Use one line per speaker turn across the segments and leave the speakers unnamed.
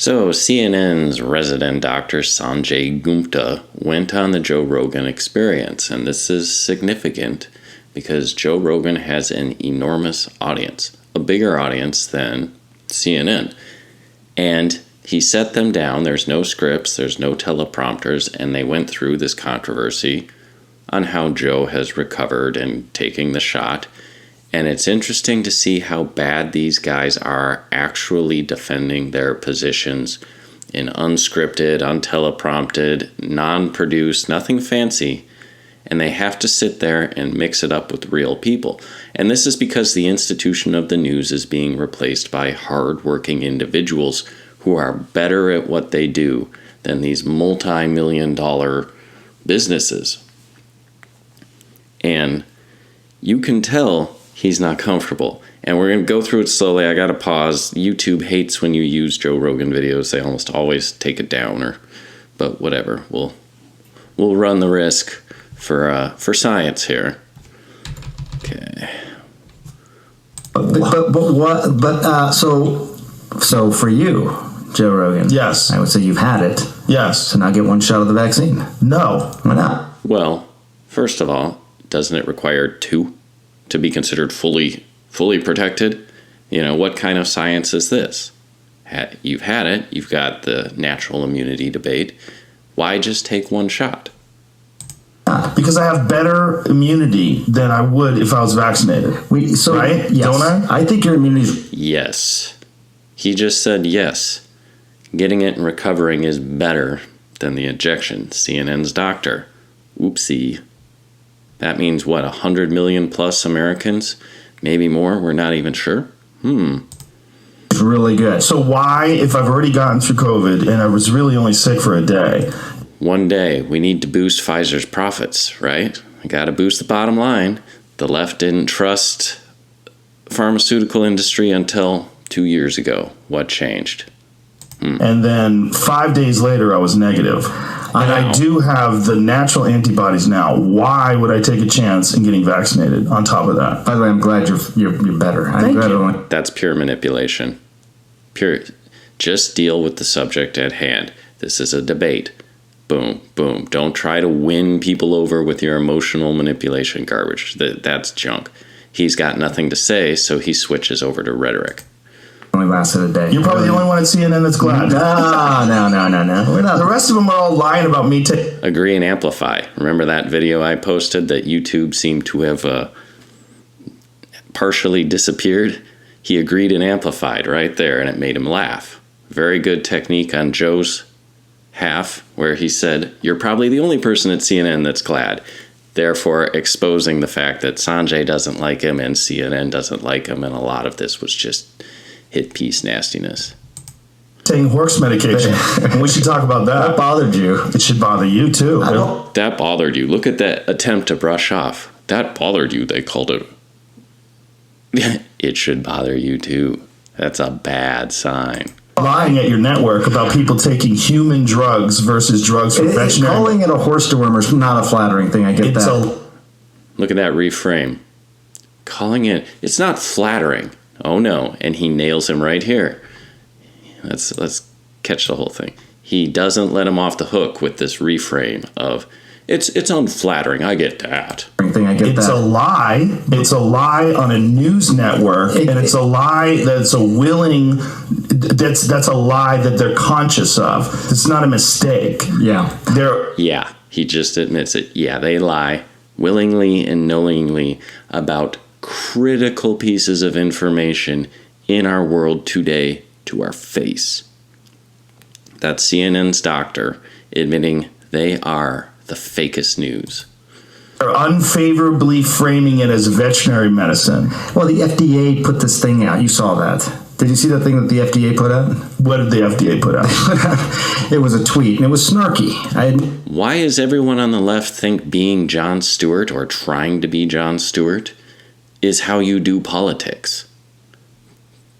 So, CNN's resident Dr. Sanjay Gupta went on the Joe Rogan Experience, and this is significant because Joe Rogan has an enormous audience, a bigger audience than CNN. And he set them down. There's no scripts, there's no teleprompters, and they went through this controversy on how Joe has recovered and taking the shot. And it's interesting to see how bad these guys are actually defending their positions in unscripted, unteleprompted, non-produced, nothing fancy. And they have to sit there and mix it up with real people. And this is because the institution of the news is being replaced by hard-working individuals who are better at what they do than these multi-million-dollar businesses. And you can tell he's not comfortable. And we're going to go through it slowly. I got to pause. YouTube hates when you use Joe Rogan videos. They almost always take it down, but whatever. We'll run the risk for science here. Okay.
So for you, Joe Rogan.
Yes.
I would say you've had it.
Yes.
So now get one shot of the vaccine.
No.
Why not?
Well, first of all, doesn't it require 2 to be considered fully protected? You know, what kind of science is this? You've had it. You've got the natural immunity debate. Why just take 1 shot?
Because I have better immunity than I would if I was vaccinated. Right?
Yes.
Don't I?
I think your immunity.
Yes. He just said yes. Getting it and recovering is better than the injection. CNN's doctor. Oopsie. That means, what, 100 million plus Americans? Maybe more? We're not even sure.
It's really good.
So why, if I've already gotten through COVID and I was really only sick for a day?
One day, we need to boost Pfizer's profits, right? We got to boost the bottom line. The left didn't trust pharmaceutical industry until 2 years ago. What changed?
And then 5 days later, I was negative. And I do have the natural antibodies now. Why would I take a chance in getting vaccinated on top of that?
By the way, I'm glad you're better.
Thank you.
That's pure manipulation. Just deal with the subject at hand. This is a debate. Boom, boom. Don't try to win people over with your emotional manipulation garbage. That's junk. He's got nothing to say, so he switches over to rhetoric.
Only lasted a day.
You're probably the only one at CNN that's glad.
No. We're not.
The rest of them are all lying about me.
Agree and amplify. Remember that video I posted that YouTube seemed to have partially disappeared? He agreed and amplified right there, and it made him laugh. Very good technique on Joe's half, where he said, you're probably the only person at CNN that's glad. Therefore, exposing the fact that Sanjay doesn't like him and CNN doesn't like him, and a lot of this was just hit piece nastiness.
Taking horse medication. And we should talk about that.
That bothered you.
It should bother you too.
That bothered you. Look at that attempt to brush off. That bothered you, they called it. It should bother you too. That's a bad sign.
Lying at your network about people taking human drugs versus drugs for veterinary.
Calling it a horse dewormer is not a flattering thing. I get that.
Look at that reframe. Calling it's not flattering. Oh no, and he nails him right here. Let's catch the whole thing. He doesn't let him off the hook with this reframe of it's unflattering. I get that.
It's a lie. It's a lie on a news network, and it's a lie that's a lie that they're conscious of. It's not a mistake.
Yeah.
He just admits it. Yeah, they lie willingly and knowingly about critical pieces of information in our world today to our face. That's CNN's doctor admitting they are the fakest news.
They're unfavorably framing it as veterinary medicine.
Well, the FDA put this thing out. You saw that. Did you see that thing that the FDA put out?
What did the FDA put out?
It was a tweet, and it was snarky.
Why does everyone on the left think being Jon Stewart or trying to be Jon Stewart is how you do politics?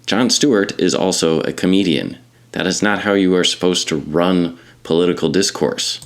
Jon Stewart is also a comedian. That is not how you are supposed to run political discourse.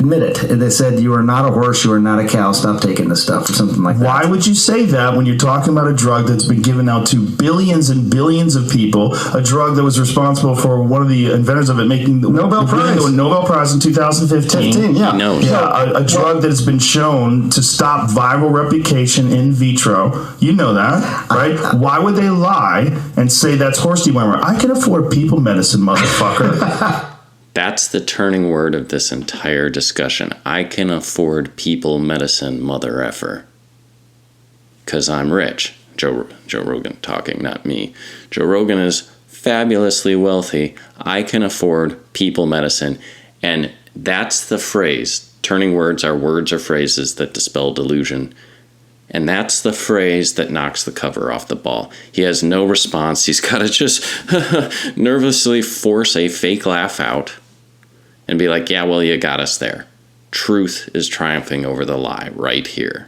admit it. They said, you are not a horse, you are not a cow, stop taking this stuff, or something like that.
Why would you say that when you're talking about a drug that's been given out to billions and billions of people, a drug that was responsible for one of the inventors of it making the Nobel Prize in 2015?
He knows.
A drug that has been shown to stop viral replication in vitro. You know that, right? Why would they lie and say that's horse dewormer? I can afford people medicine, motherfucker.
That's the turning word of this entire discussion. I can afford people medicine, mother effer. Because I'm rich. Joe Rogan talking, not me. Joe Rogan is fabulously wealthy. I can afford people medicine. And that's the phrase. Turning words are words or phrases that dispel delusion. And that's the phrase that knocks the cover off the ball. He has no response. He's got to just nervously force a fake laugh out and be like, yeah, well, you got us there. Truth is triumphing over the lie right here.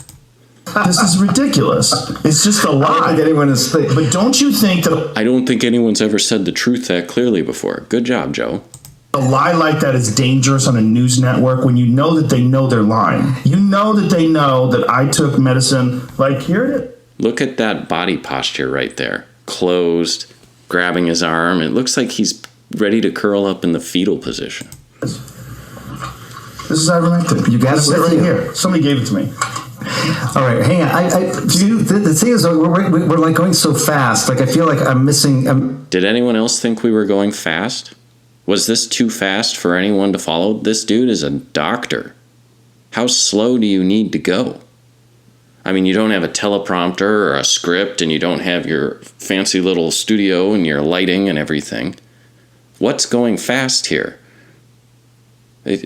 This is ridiculous. It's just a lie.
I don't think anyone is
But don't you think that
I don't think anyone's ever said the truth that clearly before. Good job, Joe.
a lie like that is dangerous on a news network when you know that they know they're lying? You know that they know that I took medicine. Like, here it is.
Look at that body posture right there. Closed, grabbing his arm. It looks like he's ready to curl up in the fetal position.
This is ivermectin.
You got it
sit
right
right
here.
here. Somebody gave it to me.
All right, hang on. The thing is, we're like going so fast. Like, I feel like I'm missing.
Did anyone else think we were going fast? Was this too fast for anyone to follow? This dude is a doctor. How slow do you need to go? I mean, you don't have a teleprompter or a script, and you don't have your fancy little studio and your lighting and everything. What's going fast here?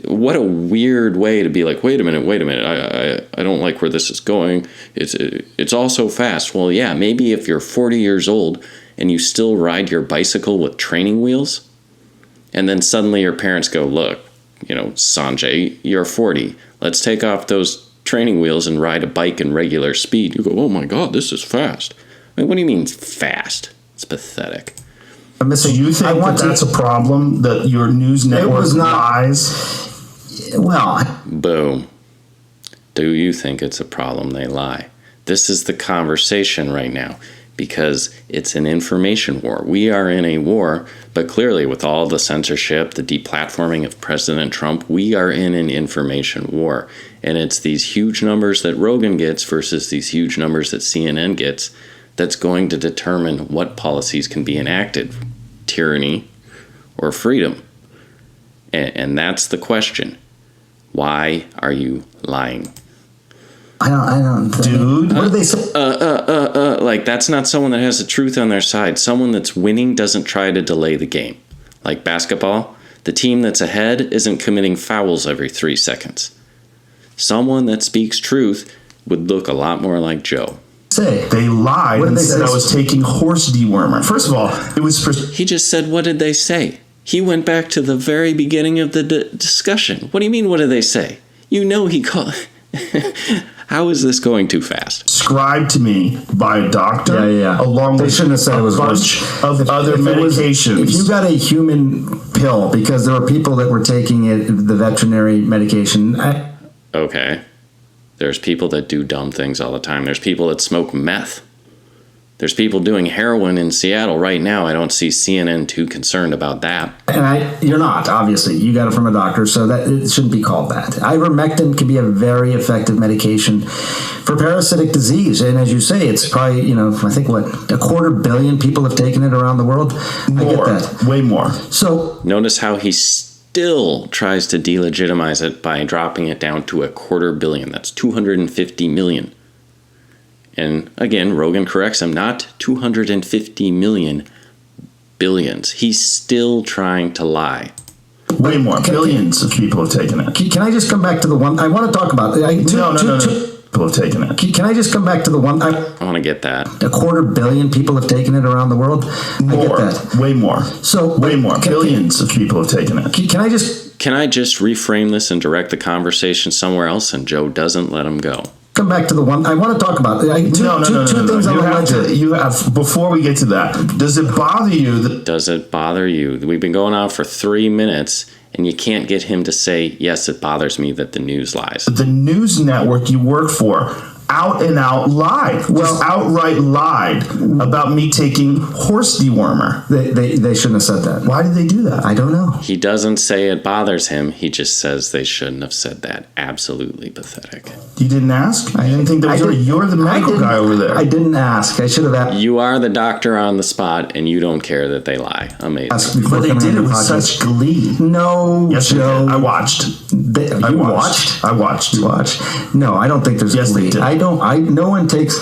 What a weird way to be like, wait a minute, I don't like where this is going. It's all so fast. Well, yeah, maybe if you're 40 years old and you still ride your bicycle with training wheels, and then suddenly your parents go, look, Sanjay, you're 40. Let's take off those training wheels and ride a bike in regular speed. You go, oh my God, this is fast. I mean, what do you mean fast? It's pathetic.
I'm missing.
Do you think that's a problem, that your news network lies?
Well,
Boom. Do you think it's a problem they lie? This is the conversation right now, because it's an information war. We are in a war, but clearly with all the censorship, the deplatforming of President Trump, we are in an information war. And it's these huge numbers that Rogan gets versus these huge numbers that CNN gets that's going to determine what policies can be enacted, tyranny or freedom. And that's the question. Why are you lying?
I don't.
Dude.
What do they say?
Like, that's not someone that has the truth on their side. Someone that's winning doesn't try to delay the game. Like basketball, the team that's ahead isn't committing fouls every 3 seconds. Someone that speaks truth would look a lot more like Joe.
They lied and said I was taking horse dewormer. First of all, it was...
He just said, what did they say? He went back to the very beginning of the discussion. What do you mean, what did they say? He called... How is this going too fast?
Prescribed to me by a doctor,
Yeah.
along
They
with
shouldn't have said
a
it was
bunch of other medications.
If you got a human pill, because there were people that were taking it, the veterinary medication.
Okay. There's people that do dumb things all the time. There's people that smoke meth. There's people doing heroin in Seattle right now. I don't see CNN too concerned about that.
And you're not, obviously. You got it from a doctor, so that it shouldn't be called that. Ivermectin can be a very effective medication for parasitic disease. And as you say, it's probably, I think, 250 million people have taken it around the world?
More.
I get that.
Way more.
So
notice how he still tries to delegitimize it by dropping it down to 250 million. That's 250 million. And again, Rogan corrects him, not 250 million, billions. He's still trying to lie.
Way more. Billions of people have taken it.
Can I just come back to the one I want to talk about?
No. People have taken it.
Can I just come back to the one
I want to get that.
250 million people have taken it around the world?
More.
I get that.
Way more.
So
way more. Billions of people have taken it.
Can I just
reframe this and direct the conversation somewhere else? And Joe doesn't let him go.
come back to the one I want to talk about. Two things on the ledger.
You have, before we get to that, does it bother you that...
Does it bother you? We've been going on for 3 minutes, and you can't get him to say, yes, it bothers me that the news lies.
The news network you work for out and out lied, just outright lied about me taking horse dewormer.
They shouldn't have said that.
Why did they do that?
I don't know.
He doesn't say it bothers him. He just says they shouldn't have said that. Absolutely pathetic.
You didn't ask? I didn't think that was you're the medical guy over there.
I didn't ask. I should have asked.
You are the doctor on the spot, and you don't care that they lie. Amazing.
But they did it with such glee.
No,
yes,
Joe.
I watched.
I watched.
I watched.
You watched? No, I don't think there's glee. No one takes...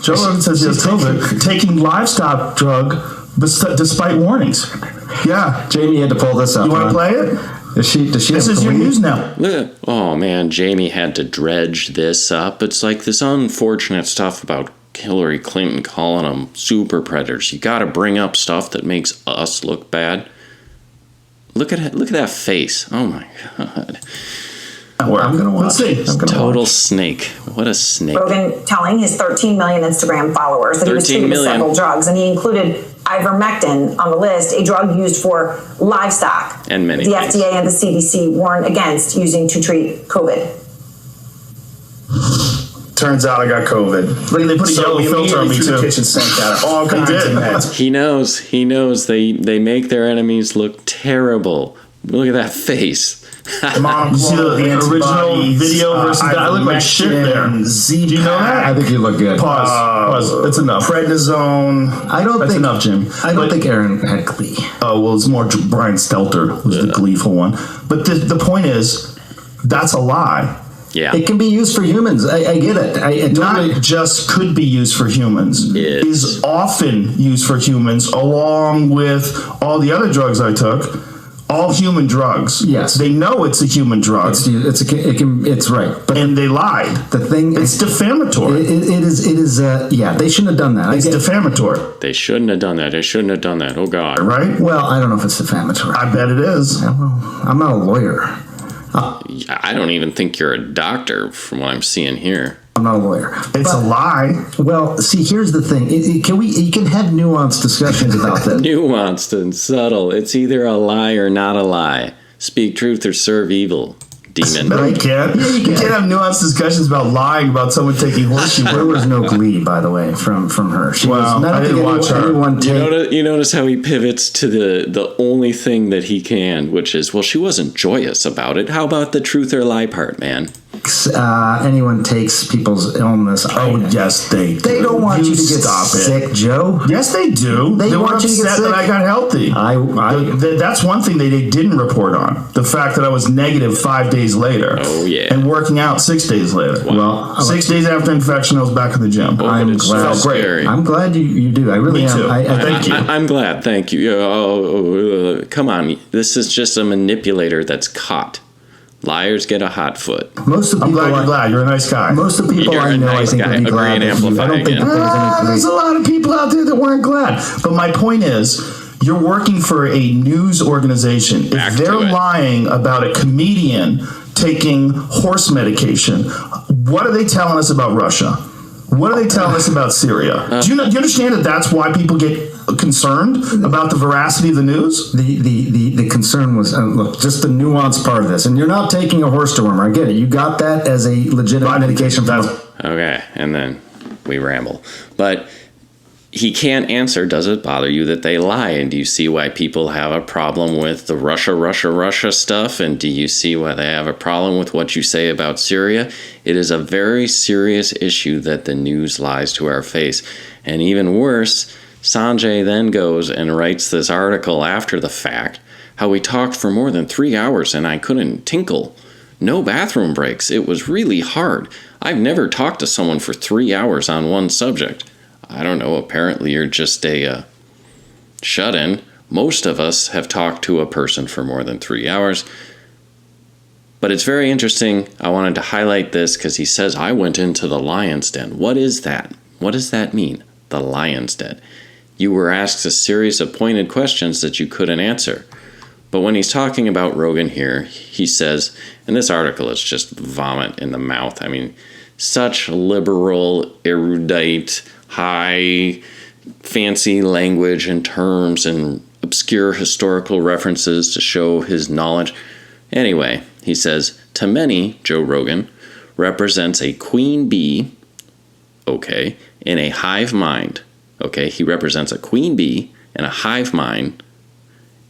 Joe Rogan says he has COVID, taking livestock drug despite warnings. Yeah.
Jamie had to pull this up.
You want to play it?
Does she
this is your news now.
Oh, man, Jamie had to dredge this up. It's like this unfortunate stuff about Hillary Clinton calling them super predators. You got to bring up stuff that makes us look bad. Look at that face. Oh, my God.
I'm going to watch. Let's see.
Total snake. What a snake.
Rogan telling his 13 million Instagram followers that he was treated with several drugs, and he included ivermectin on the list, a drug used for livestock.
And many
The
things.
FDA and the CDC warn against using to treat COVID.
Turns out I got COVID. Look, they put a yellow filter on me too. The kitchen sink out all kinds of meds.
He knows. They make their enemies look terrible. Look at that face.
Mom, you see the original video versus that? I look like shit there. Do you know that?
I think you look good.
Pause. That's enough. Prednisone. That's enough, Jim.
I don't think Aaron had glee.
Oh, well, it's more Brian Stelter was the gleeful one. But the point is, that's a lie.
Yeah.
It can be used for humans. I get it.
Not just could be used for humans.
It
is often used for humans, along with all the other drugs I took. All human drugs.
Yes,
they know it's a human drug.
It's right,
and they lied.
The thing,
it's defamatory.
It is. Yeah, they shouldn't have done that.
It's defamatory.
They shouldn't have done that. They shouldn't have done that. Oh God.
Right?
Well, I don't know if it's defamatory.
I bet it is.
I'm not a lawyer.
I don't even think you're a doctor, from what I'm seeing here.
I'm not a lawyer.
It's a lie.
Well, see, here's the thing. You can have nuanced discussions about that.
Nuanced and subtle. It's either a lie or not a lie. Speak truth or serve evil. Demon.
No, you can't. You can't have nuanced discussions about lying about someone taking horseshoe.
There was no glee, by the way, from her.
I didn't watch her.
You notice how he pivots to the only thing that he can, which is, well, she wasn't joyous about it. How about the truth or lie part, man?
Anyone takes people's illness.
Yes, they do.
They don't want you to get sick, Joe.
Yes, they do. They were upset that I got healthy. That's one thing they didn't report on. The fact that I was negative 5 days later.
Oh, yeah.
And working out 6 days later.
Wow.
Well, 6 days after infection, I was back in the gym.
I'm glad.
Felt great.
I'm glad you do. I really am.
Me too.
Thank you. I'm glad. Thank you. Come on. This is just a manipulator that's caught. Liars get a hot foot.
Most of the people
you're glad. You're a nice guy.
Most of the people I know, I think, would be glad. I don't think
there's a lot of people out there that weren't glad. But my point is, you're working for a news organization. If they're lying about a comedian taking horse medication, what are they telling us about Russia? What are they telling us about Syria? Do you understand that that's why people get concerned about the veracity of the news?
The concern was, look, just the nuanced part of this. And you're not taking a horse dewormer. I get it. You got that as a legitimate medication.
Okay, and then we ramble. But he can't answer, does it bother you that they lie? And do you see why people have a problem with the Russia stuff? And do you see why they have a problem with what you say about Syria? It is a very serious issue that the news lies to our face. And even worse, Sanjay then goes and writes this article after the fact, how we talked for more than 3 hours and I couldn't tinkle. No bathroom breaks. It was really hard. I've never talked to someone for 3 hours on one subject. I don't know, apparently you're just a shut-in. Most of us have talked to a person for more than 3 hours. But it's very interesting. I wanted to highlight this because he says, I went into the lion's den. What is that? What does that mean? The lion's den. You were asked a series of pointed questions that you couldn't answer. But when he's talking about Rogan here, he says, and this article is just vomit in the mouth. I mean, such liberal, erudite, high, fancy language and terms and obscure historical references to show his knowledge. Anyway, he says, to many, Joe Rogan represents a queen bee, okay, in a hive mind. Okay, he represents a queen bee in a hive mind,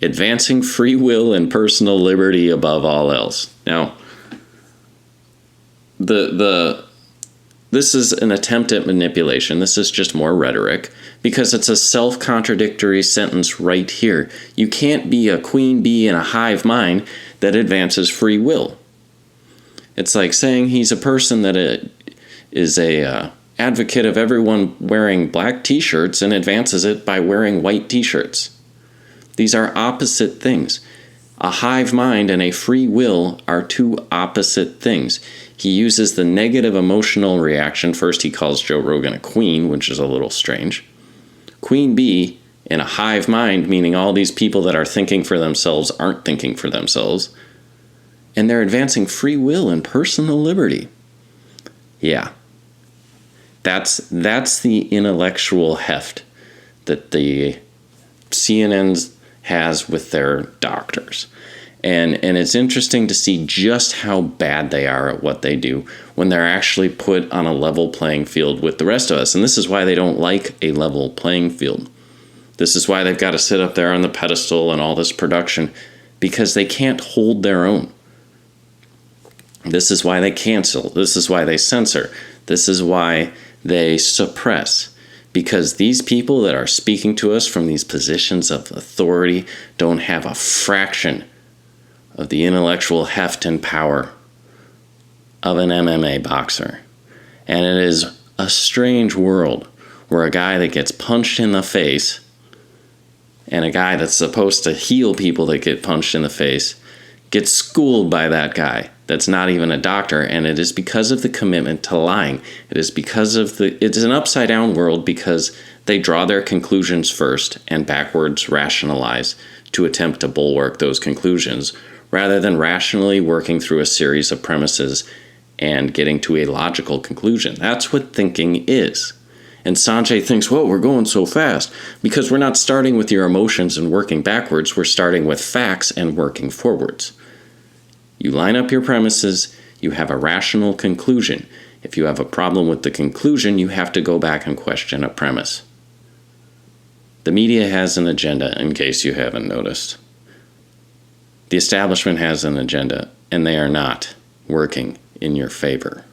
advancing free will and personal liberty above all else. Now, this is an attempt at manipulation. This is just more rhetoric, because it's a self-contradictory sentence right here. You can't be a queen bee in a hive mind that advances free will. It's like saying he's a person that is a advocate of everyone wearing black t-shirts and advances it by wearing white t-shirts. These are opposite things. A hive mind and a free will are two opposite things. He uses the negative emotional reaction. First, he calls Joe Rogan a queen, which is a little strange. Queen bee in a hive mind, meaning all these people that are thinking for themselves aren't thinking for themselves. And they're advancing free will and personal liberty. Yeah. That's the intellectual heft that the CNN has with their doctors. And it's interesting to see just how bad they are at what they do when they're actually put on a level playing field with the rest of us. And this is why they don't like a level playing field. This is why they've got to sit up there on the pedestal and all this production, because they can't hold their own. This is why they cancel. This is why they censor. This is why they suppress. Because these people that are speaking to us from these positions of authority don't have a fraction of the intellectual heft and power of an MMA boxer. And it is a strange world where a guy that gets punched in the face and a guy that's supposed to heal people that get punched in the face gets schooled by that guy that's not even a doctor. And it is because of the commitment to lying. It is because of it's an upside down world, because they draw their conclusions first and backwards rationalize to attempt to bulwark those conclusions, rather than rationally working through a series of premises and getting to a logical conclusion. That's what thinking is. And Sanjay thinks, whoa, we're going so fast, because we're not starting with your emotions and working backwards. We're starting with facts and working forwards. You line up your premises, you have a rational conclusion. If you have a problem with the conclusion, you have to go back and question a premise. The media has an agenda, in case you haven't noticed. The establishment has an agenda, and they are not working in your favor.